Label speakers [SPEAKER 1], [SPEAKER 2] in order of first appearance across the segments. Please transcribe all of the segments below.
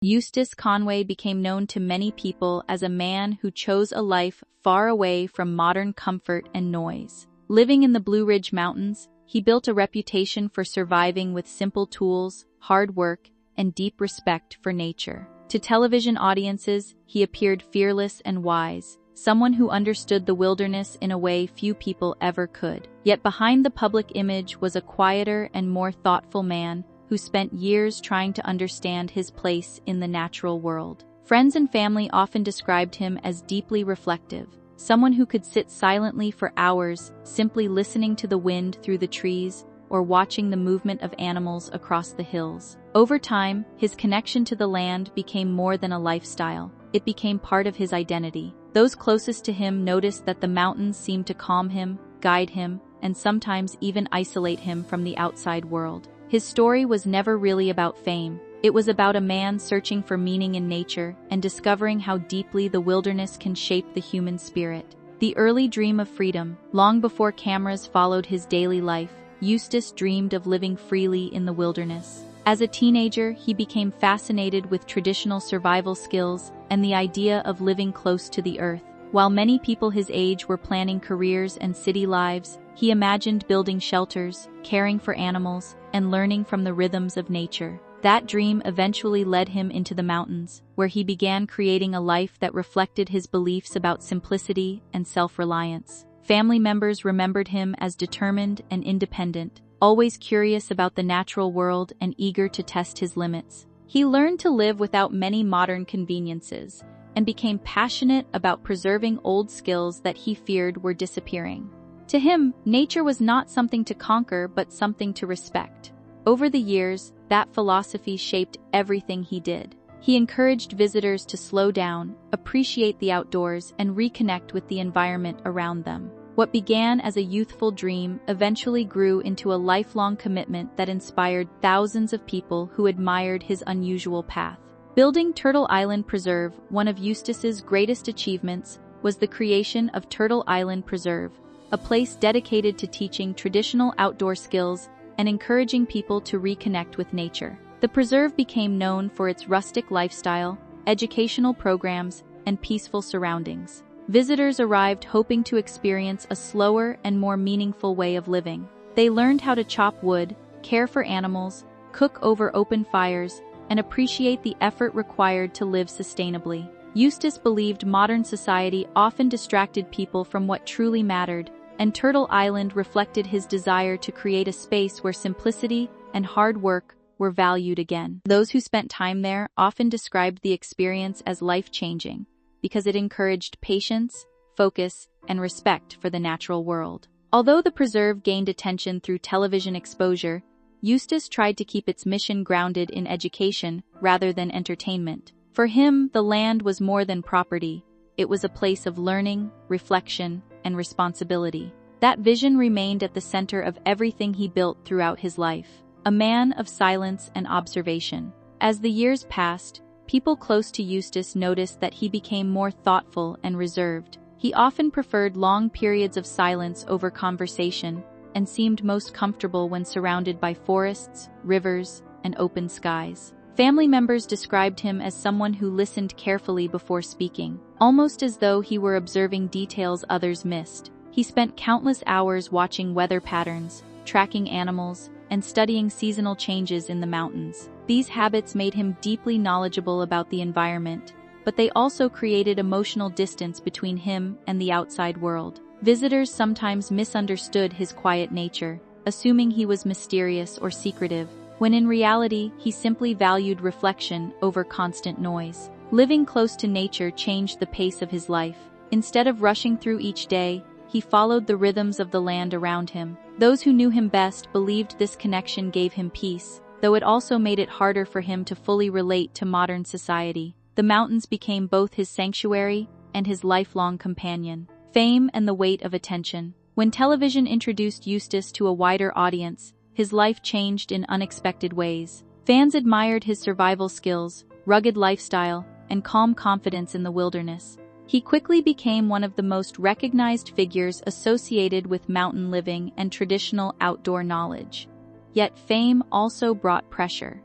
[SPEAKER 1] Eustace Conway became known to many people as a man who chose a life far away from modern comfort and noise. Living in the Blue Ridge Mountains, he built a reputation for surviving with simple tools, hard work, and deep respect for nature. To television audiences, he appeared fearless and wise, someone who understood the wilderness in a way few people ever could. Yet behind the public image was a quieter and more thoughtful man who spent years trying to understand his place in the natural world. Friends and family often described him as deeply reflective, someone who could sit silently for hours, simply listening to the wind through the trees or watching the movement of animals across the hills. Over time, his connection to the land became more than a lifestyle. It became part of his identity. Those closest to him noticed that the mountains seemed to calm him, guide him, and sometimes even isolate him from the outside world. His story was never really about fame. It was about a man searching for meaning in nature and discovering how deeply the wilderness can shape the human spirit. The early dream of freedom, long before cameras followed his daily life, Eustace dreamed of living freely in the wilderness. As a teenager, he became fascinated with traditional survival skills and the idea of living close to the earth. While many people his age were planning careers and city lives, he imagined building shelters, caring for animals, and learning from the rhythms of nature. That dream eventually led him into the mountains, where he began creating a life that reflected his beliefs about simplicity and self-reliance. Family members remembered him as determined and independent, always curious about the natural world and eager to test his limits. He learned to live without many modern conveniences and became passionate about preserving old skills that he feared were disappearing. To him, nature was not something to conquer but something to respect. Over the years, that philosophy shaped everything he did. He encouraged visitors to slow down, appreciate the outdoors, and reconnect with the environment around them. What began as a youthful dream eventually grew into a lifelong commitment that inspired thousands of people who admired his unusual path. Building Turtle Island Preserve, one of Eustace's greatest achievements, was the creation of Turtle Island Preserve, a place dedicated to teaching traditional outdoor skills and encouraging people to reconnect with nature. The preserve became known for its rustic lifestyle, educational programs, and peaceful surroundings. Visitors arrived hoping to experience a slower and more meaningful way of living. They learned how to chop wood, care for animals, cook over open fires, and appreciate the effort required to live sustainably. Eustace believed modern society often distracted people from what truly mattered, and Turtle Island reflected his desire to create a space where simplicity and hard work were valued again. Those who spent time there often described the experience as life-changing, because it encouraged patience, focus, and respect for the natural world. Although the preserve gained attention through television exposure, Eustace tried to keep its mission grounded in education rather than entertainment. For him, the land was more than property. It was a place of learning, reflection, and responsibility. That vision remained at the center of everything he built throughout his life. A man of silence and observation. As the years passed, people close to Eustace noticed that he became more thoughtful and reserved. He often preferred long periods of silence over conversation and seemed most comfortable when surrounded by forests, rivers, and open skies. Family members described him as someone who listened carefully before speaking, almost as though he were observing details others missed. He spent countless hours watching weather patterns, tracking animals, and studying seasonal changes in the mountains. These habits made him deeply knowledgeable about the environment, but they also created emotional distance between him and the outside world. Visitors sometimes misunderstood his quiet nature, assuming he was mysterious or secretive, when in reality he simply valued reflection over constant noise. Living close to nature changed the pace of his life. Instead of rushing through each day, he followed the rhythms of the land around him. Those who knew him best believed this connection gave him peace, though it also made it harder for him to fully relate to modern society. The mountains became both his sanctuary and his lifelong companion. Fame and the weight of attention. When television introduced Eustace to a wider audience, his life changed in unexpected ways. Fans admired his survival skills, rugged lifestyle, and calm confidence in the wilderness. He quickly became one of the most recognized figures associated with mountain living and traditional outdoor knowledge. Yet fame also brought pressure.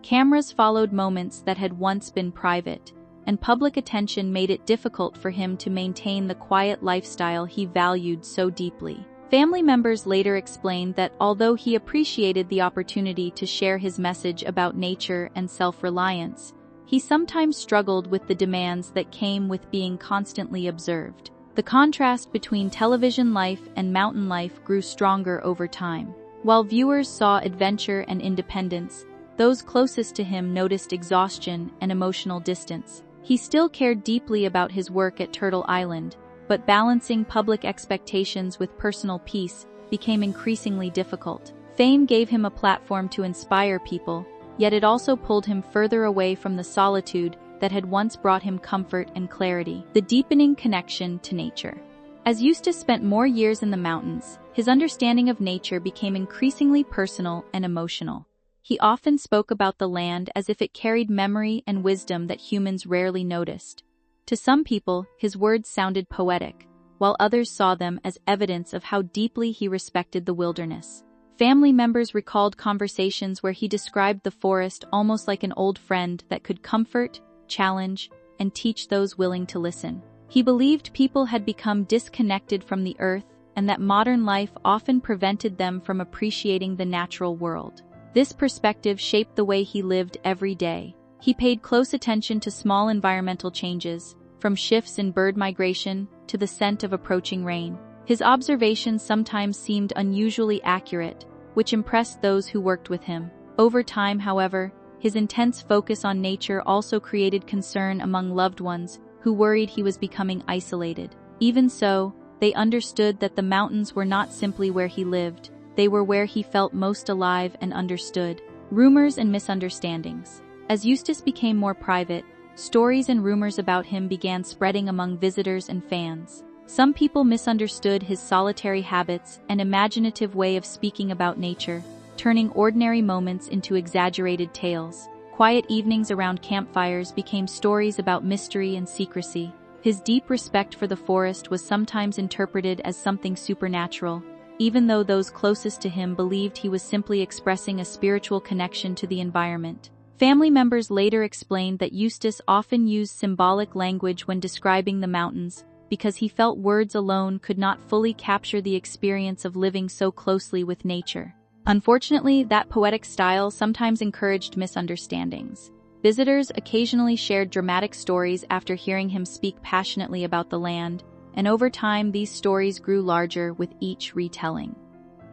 [SPEAKER 1] Cameras followed moments that had once been private, and public attention made it difficult for him to maintain the quiet lifestyle he valued so deeply. Family members later explained that although he appreciated the opportunity to share his message about nature and self-reliance, he sometimes struggled with the demands that came with being constantly observed. The contrast between television life and mountain life grew stronger over time. While viewers saw adventure and independence, those closest to him noticed exhaustion and emotional distance. He still cared deeply about his work at Turtle Island, but balancing public expectations with personal peace became increasingly difficult. Fame gave him a platform to inspire people, yet it also pulled him further away from the solitude that had once brought him comfort and clarity. The deepening connection to nature. As Eustace spent more years in the mountains, his understanding of nature became increasingly personal and emotional. He often spoke about the land as if it carried memory and wisdom that humans rarely noticed. To some people, his words sounded poetic, while others saw them as evidence of how deeply he respected the wilderness. Family members recalled conversations where he described the forest almost like an old friend that could comfort, challenge, and teach those willing to listen. He believed people had become disconnected from the earth and that modern life often prevented them from appreciating the natural world. This perspective shaped the way he lived every day. He paid close attention to small environmental changes, from shifts in bird migration to the scent of approaching rain. His observations sometimes seemed unusually accurate, which impressed those who worked with him. Over time, however, his intense focus on nature also created concern among loved ones who worried he was becoming isolated. Even so, they understood that the mountains were not simply where he lived. They were where he felt most alive and understood. Rumors and misunderstandings. As Eustace became more private, stories and rumors about him began spreading among visitors and fans. Some people misunderstood his solitary habits and imaginative way of speaking about nature, turning ordinary moments into exaggerated tales. Quiet evenings around campfires became stories about mystery and secrecy. His deep respect for the forest was sometimes interpreted as something supernatural, even though those closest to him believed he was simply expressing a spiritual connection to the environment. Family members later explained that Eustace often used symbolic language when describing the mountains, because he felt words alone could not fully capture the experience of living so closely with nature. Unfortunately, that poetic style sometimes encouraged misunderstandings. Visitors occasionally shared dramatic stories after hearing him speak passionately about the land, and over time these stories grew larger with each retelling.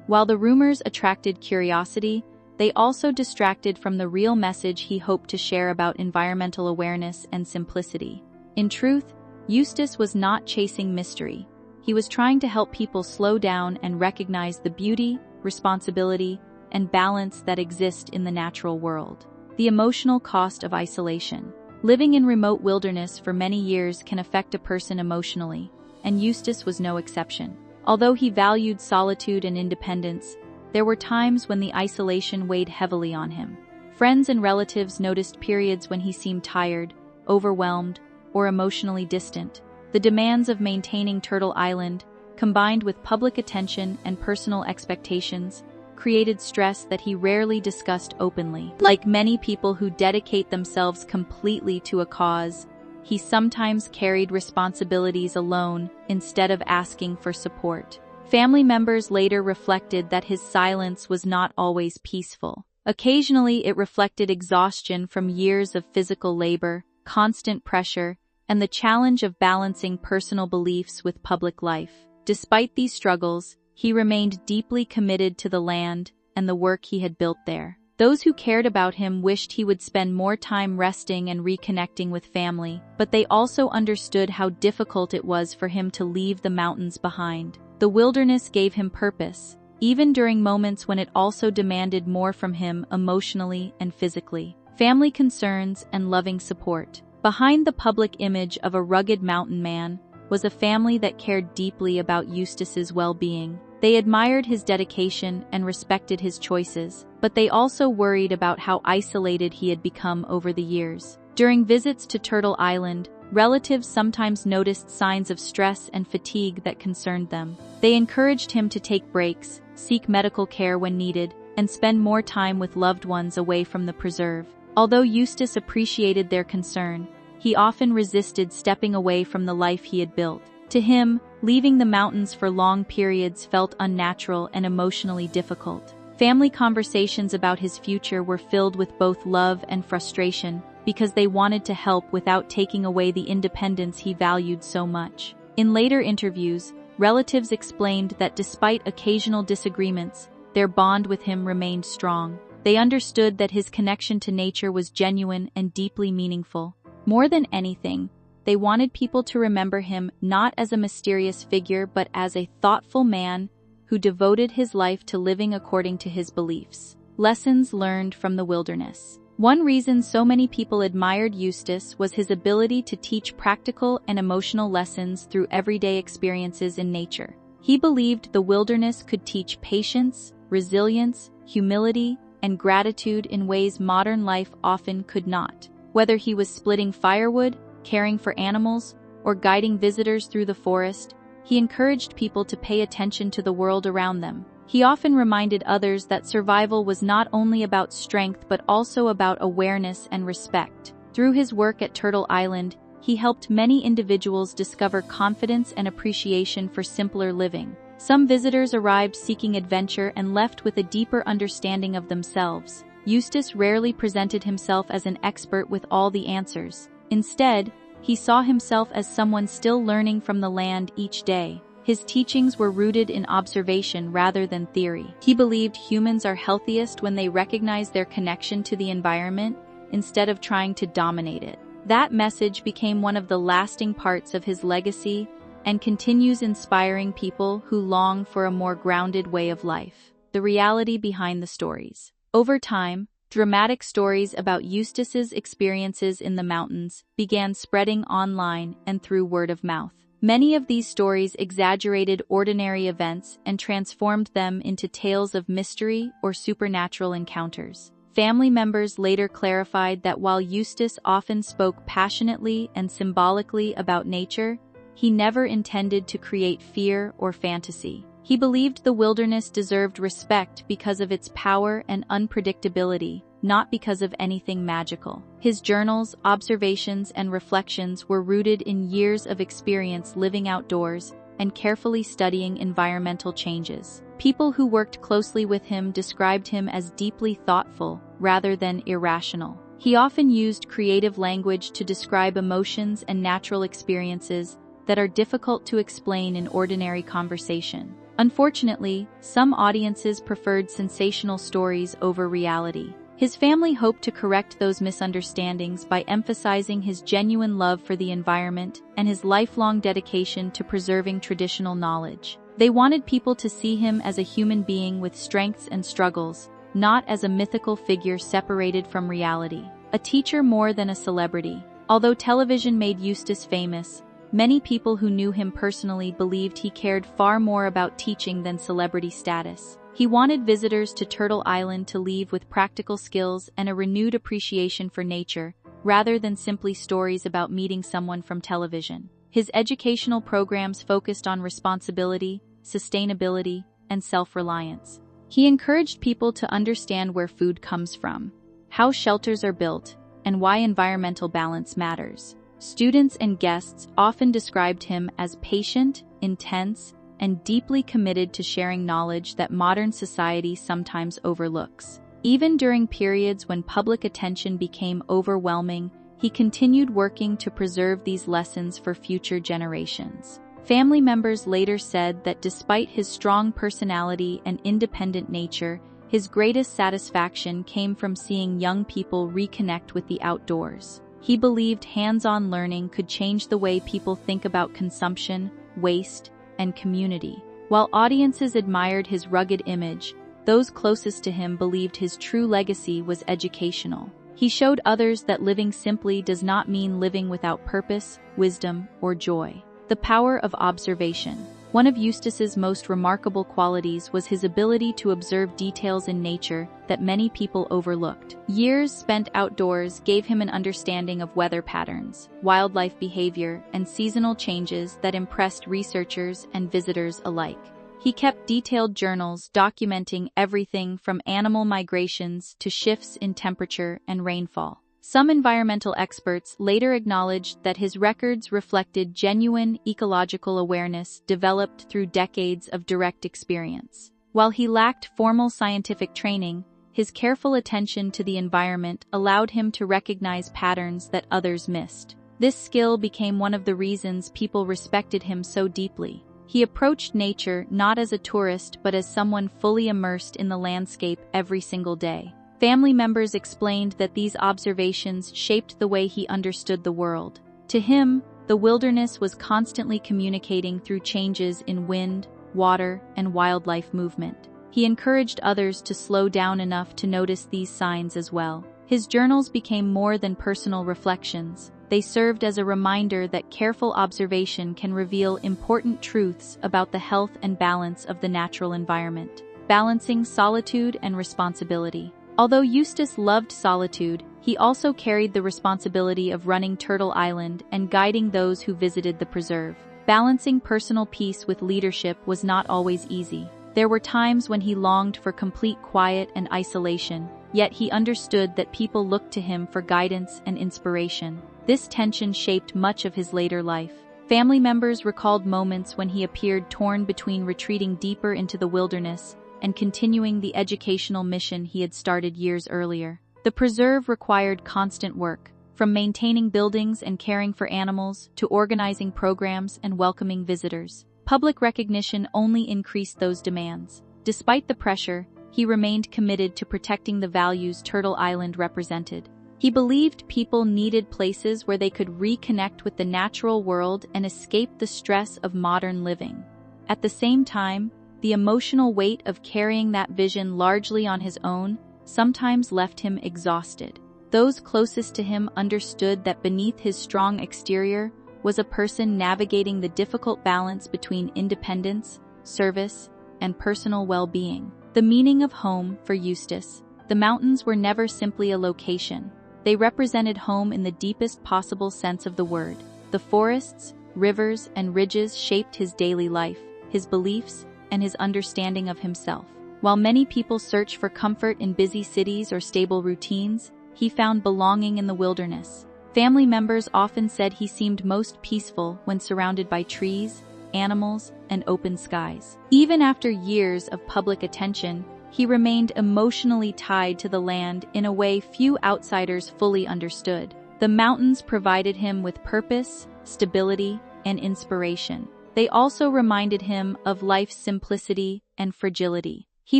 [SPEAKER 1] While the rumors attracted curiosity, they also distracted from the real message he hoped to share about environmental awareness and simplicity. In truth, Eustace was not chasing mystery. He was trying to help people slow down and recognize the beauty, responsibility, and balance that exist in the natural world. The emotional cost of isolation. Living in remote wilderness for many years can affect a person emotionally, and Eustace was no exception. Although he valued solitude and independence, there were times when the isolation weighed heavily on him. Friends and relatives noticed periods when he seemed tired, overwhelmed, or emotionally distant. The demands of maintaining Turtle Island, combined with public attention and personal expectations, created stress that he rarely discussed openly. Like many people who dedicate themselves completely to a cause, he sometimes carried responsibilities alone instead of asking for support. Family members later reflected that his silence was not always peaceful. Occasionally, it reflected exhaustion from years of physical labor, constant pressure, and the challenge of balancing personal beliefs with public life. Despite these struggles, he remained deeply committed to the land and the work he had built there. Those who cared about him wished he would spend more time resting and reconnecting with family, but they also understood how difficult it was for him to leave the mountains behind. The wilderness gave him purpose, even during moments when it also demanded more from him emotionally and physically. Family concerns and loving support. Behind the public image of a rugged mountain man was a family that cared deeply about Eustace's well-being. They admired his dedication and respected his choices, but they also worried about how isolated he had become over the years. During visits to Turtle Island, relatives sometimes noticed signs of stress and fatigue that concerned them. They encouraged him to take breaks, seek medical care when needed, and spend more time with loved ones away from the preserve. Although Eustace appreciated their concern, he often resisted stepping away from the life he had built. To him, leaving the mountains for long periods felt unnatural and emotionally difficult. Family conversations about his future were filled with both love and frustration because they wanted to help without taking away the independence he valued so much. In later interviews, relatives explained that despite occasional disagreements, their bond with him remained strong. They understood that his connection to nature was genuine and deeply meaningful. More than anything, they wanted people to remember him not as a mysterious figure but as a thoughtful man who devoted his life to living according to his beliefs. Lessons learned from the wilderness. One reason so many people admired Eustace was his ability to teach practical and emotional lessons through everyday experiences in nature. He believed the wilderness could teach patience, resilience, humility, and gratitude in ways modern life often could not. Whether he was splitting firewood, caring for animals, or guiding visitors through the forest, he encouraged people to pay attention to the world around them. He often reminded others that survival was not only about strength but also about awareness and respect. Through his work at Turtle Island, he helped many individuals discover confidence and appreciation for simpler living. Some visitors arrived seeking adventure and left with a deeper understanding of themselves. Eustace rarely presented himself as an expert with all the answers. Instead, he saw himself as someone still learning from the land each day. His teachings were rooted in observation rather than theory. He believed humans are healthiest when they recognize their connection to the environment instead of trying to dominate it. That message became one of the lasting parts of his legacy and continues inspiring people who long for a more grounded way of life. The reality behind the stories. Over time, dramatic stories about Eustace's experiences in the mountains began spreading online and through word of mouth. Many of these stories exaggerated ordinary events and transformed them into tales of mystery or supernatural encounters. Family members later clarified that while Eustace often spoke passionately and symbolically about nature, he never intended to create fear or fantasy. He believed the wilderness deserved respect because of its power and unpredictability, not because of anything magical. His journals, observations, and reflections were rooted in years of experience living outdoors and carefully studying environmental changes. People who worked closely with him described him as deeply thoughtful rather than irrational. He often used creative language to describe emotions and natural experiences that are difficult to explain in ordinary conversation. Unfortunately, some audiences preferred sensational stories over reality. His family hoped to correct those misunderstandings by emphasizing his genuine love for the environment and his lifelong dedication to preserving traditional knowledge. They wanted people to see him as a human being with strengths and struggles, not as a mythical figure separated from reality. A teacher more than a celebrity. Although television made Eustace famous, many people who knew him personally believed he cared far more about teaching than celebrity status. He wanted visitors to Turtle Island to leave with practical skills and a renewed appreciation for nature, rather than simply stories about meeting someone from television. His educational programs focused on responsibility, sustainability, and self-reliance. He encouraged people to understand where food comes from, how shelters are built, and why environmental balance matters. Students and guests often described him as patient, intense, and deeply committed to sharing knowledge that modern society sometimes overlooks. Even during periods when public attention became overwhelming, he continued working to preserve these lessons for future generations. Family members later said that despite his strong personality and independent nature, his greatest satisfaction came from seeing young people reconnect with the outdoors. He believed hands-on learning could change the way people think about consumption, waste, and community. While audiences admired his rugged image, those closest to him believed his true legacy was educational. He showed others that living simply does not mean living without purpose, wisdom, or joy. The power of observation. One of Eustace's most remarkable qualities was his ability to observe details in nature that many people overlooked. Years spent outdoors gave him an understanding of weather patterns, wildlife behavior, and seasonal changes that impressed researchers and visitors alike. He kept detailed journals documenting everything from animal migrations to shifts in temperature and rainfall. Some environmental experts later acknowledged that his records reflected genuine ecological awareness developed through decades of direct experience. While he lacked formal scientific training, his careful attention to the environment allowed him to recognize patterns that others missed. This skill became one of the reasons people respected him so deeply. He approached nature not as a tourist but as someone fully immersed in the landscape every single day. Family members explained that these observations shaped the way he understood the world. To him, the wilderness was constantly communicating through changes in wind, water, and wildlife movement. He encouraged others to slow down enough to notice these signs as well. His journals became more than personal reflections. They served as a reminder that careful observation can reveal important truths about the health and balance of the natural environment. Balancing solitude and responsibility. Although Eustace loved solitude, he also carried the responsibility of running Turtle Island and guiding those who visited the preserve. Balancing personal peace with leadership was not always easy. There were times when he longed for complete quiet and isolation, yet he understood that people looked to him for guidance and inspiration. This tension shaped much of his later life. Family members recalled moments when he appeared torn between retreating deeper into the wilderness and continuing the educational mission he had started years earlier. The preserve required constant work, from maintaining buildings and caring for animals to organizing programs and welcoming visitors. Public recognition only increased those demands. Despite the pressure, he remained committed to protecting the values Turtle Island represented. He believed people needed places where they could reconnect with the natural world and escape the stress of modern living. At the same time, the emotional weight of carrying that vision largely on his own sometimes left him exhausted. Those closest to him understood that beneath his strong exterior was a person navigating the difficult balance between independence, service, and personal well-being. The meaning of home for Eustace. The mountains were never simply a location. They represented home in the deepest possible sense of the word. The forests, rivers, and ridges shaped his daily life, his beliefs, and his understanding of himself. While many people search for comfort in busy cities or stable routines, he found belonging in the wilderness. Family members often said he seemed most peaceful when surrounded by trees, animals, and open skies. Even after years of public attention, he remained emotionally tied to the land in a way few outsiders fully understood. The mountains provided him with purpose, stability, and inspiration. They also reminded him of life's simplicity and fragility. He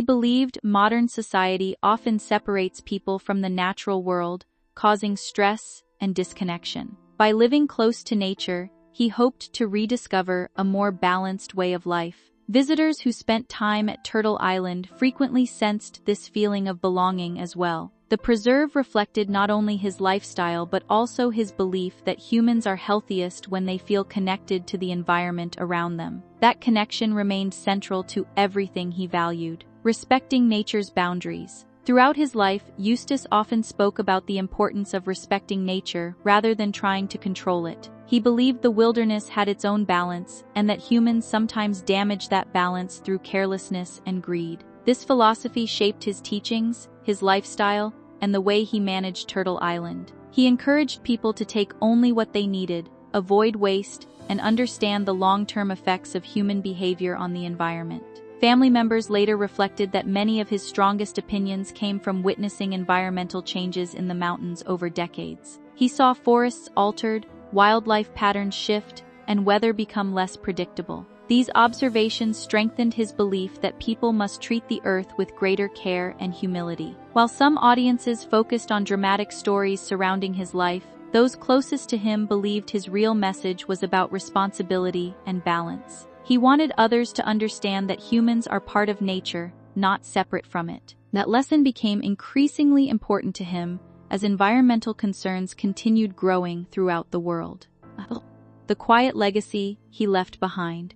[SPEAKER 1] believed modern society often separates people from the natural world, causing stress and disconnection. By living close to nature, he hoped to rediscover a more balanced way of life. Visitors who spent time at Turtle Island frequently sensed this feeling of belonging as well. The preserve reflected not only his lifestyle but also his belief that humans are healthiest when they feel connected to the environment around them. That connection remained central to everything he valued. Respecting nature's boundaries. Throughout his life, Eustace often spoke about the importance of respecting nature rather than trying to control it. He believed the wilderness had its own balance, and that humans sometimes damage that balance through carelessness and greed. This philosophy shaped his teachings, his lifestyle, and the way he managed Turtle Island. He encouraged people to take only what they needed, avoid waste, and understand the long-term effects of human behavior on the environment. Family members later reflected that many of his strongest opinions came from witnessing environmental changes in the mountains over decades. He saw forests altered, wildlife patterns shift, and weather become less predictable. These observations strengthened his belief that people must treat the earth with greater care and humility. While some audiences focused on dramatic stories surrounding his life, those closest to him believed his real message was about responsibility and balance. He wanted others to understand that humans are part of nature, not separate from it. That lesson became increasingly important to him as environmental concerns continued growing throughout the world. The quiet legacy he left behind.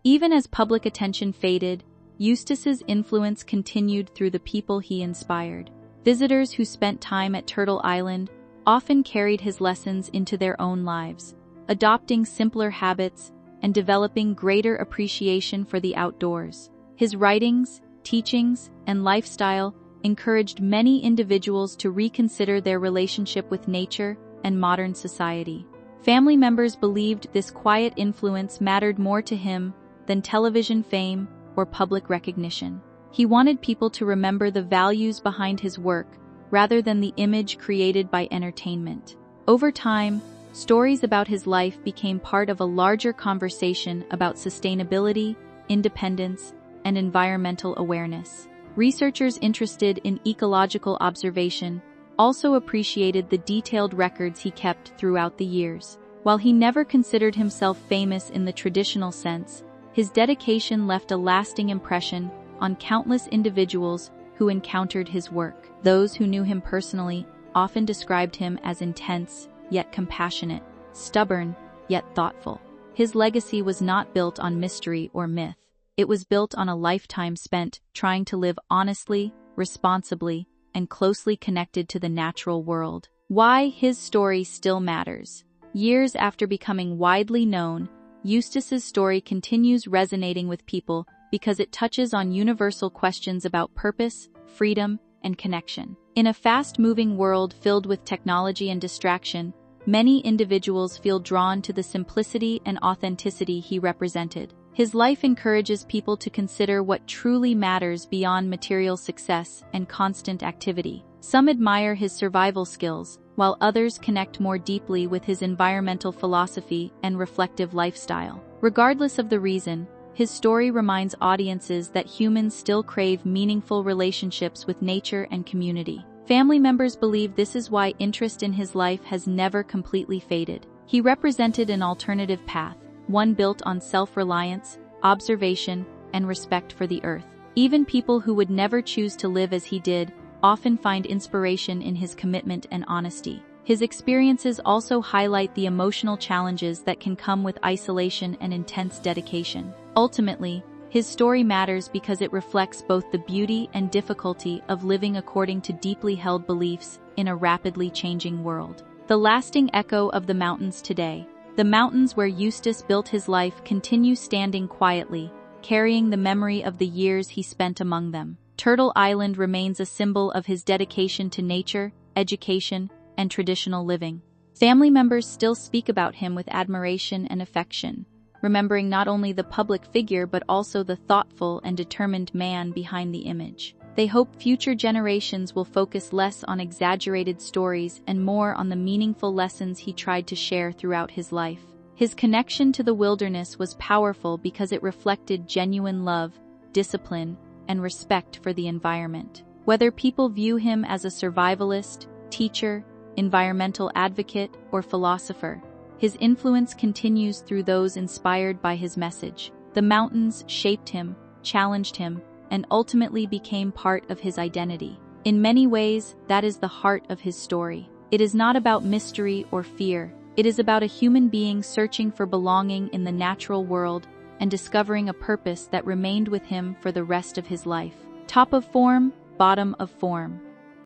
[SPEAKER 1] Even as public attention faded, Eustace's influence continued through the people he inspired. Visitors who spent time at Turtle Island often carried his lessons into their own lives, adopting simpler habits, and developing greater appreciation for the outdoors. His writings, teachings, and lifestyle encouraged many individuals to reconsider their relationship with nature and modern society. Family members believed this quiet influence mattered more to him than television fame or public recognition. He wanted people to remember the values behind his work rather than the image created by entertainment. Over time, stories about his life became part of a larger conversation about sustainability, independence, and environmental awareness. Researchers interested in ecological observation also appreciated the detailed records he kept throughout the years. While he never considered himself famous in the traditional sense, his dedication left a lasting impression on countless individuals who encountered his work. Those who knew him personally often described him as intense, yet compassionate, stubborn, yet thoughtful. His legacy was not built on mystery or myth. It was built on a lifetime spent trying to live honestly, responsibly, and closely connected to the natural world. Why his story still matters. Years after becoming widely known, Eustace's story continues resonating with people because it touches on universal questions about purpose, freedom, and connection. In a fast-moving world filled with technology and distraction, many individuals feel drawn to the simplicity and authenticity he represented. His life encourages people to consider what truly matters beyond material success and constant activity. Some admire his survival skills, while others connect more deeply with his environmental philosophy and reflective lifestyle. Regardless of the reason, his story reminds audiences that humans still crave meaningful relationships with nature and community. Family members believe this is why interest in his life has never completely faded. He represented an alternative path, one built on self-reliance, observation, and respect for the earth. Even people who would never choose to live as he did often find inspiration in his commitment and honesty. His experiences also highlight the emotional challenges that can come with isolation and intense dedication. Ultimately, his story matters because it reflects both the beauty and difficulty of living according to deeply held beliefs in a rapidly changing world. The lasting echo of the mountains today. The mountains where Eustace built his life continue standing quietly, carrying the memory of the years he spent among them. Turtle Island remains a symbol of his dedication to nature, education, and traditional living. Family members still speak about him with admiration and affection, remembering not only the public figure but also the thoughtful and determined man behind the image. They hope future generations will focus less on exaggerated stories and more on the meaningful lessons he tried to share throughout his life. His connection to the wilderness was powerful because it reflected genuine love, discipline, and respect for the environment. Whether people view him as a survivalist, teacher, environmental advocate, or philosopher, his influence continues through those inspired by his message. The mountains shaped him, challenged him, and ultimately became part of his identity. In many ways, that is the heart of his story. It is not about mystery or fear. It is about a human being searching for belonging in the natural world and discovering a purpose that remained with him for the rest of his life. Top of form, bottom of form.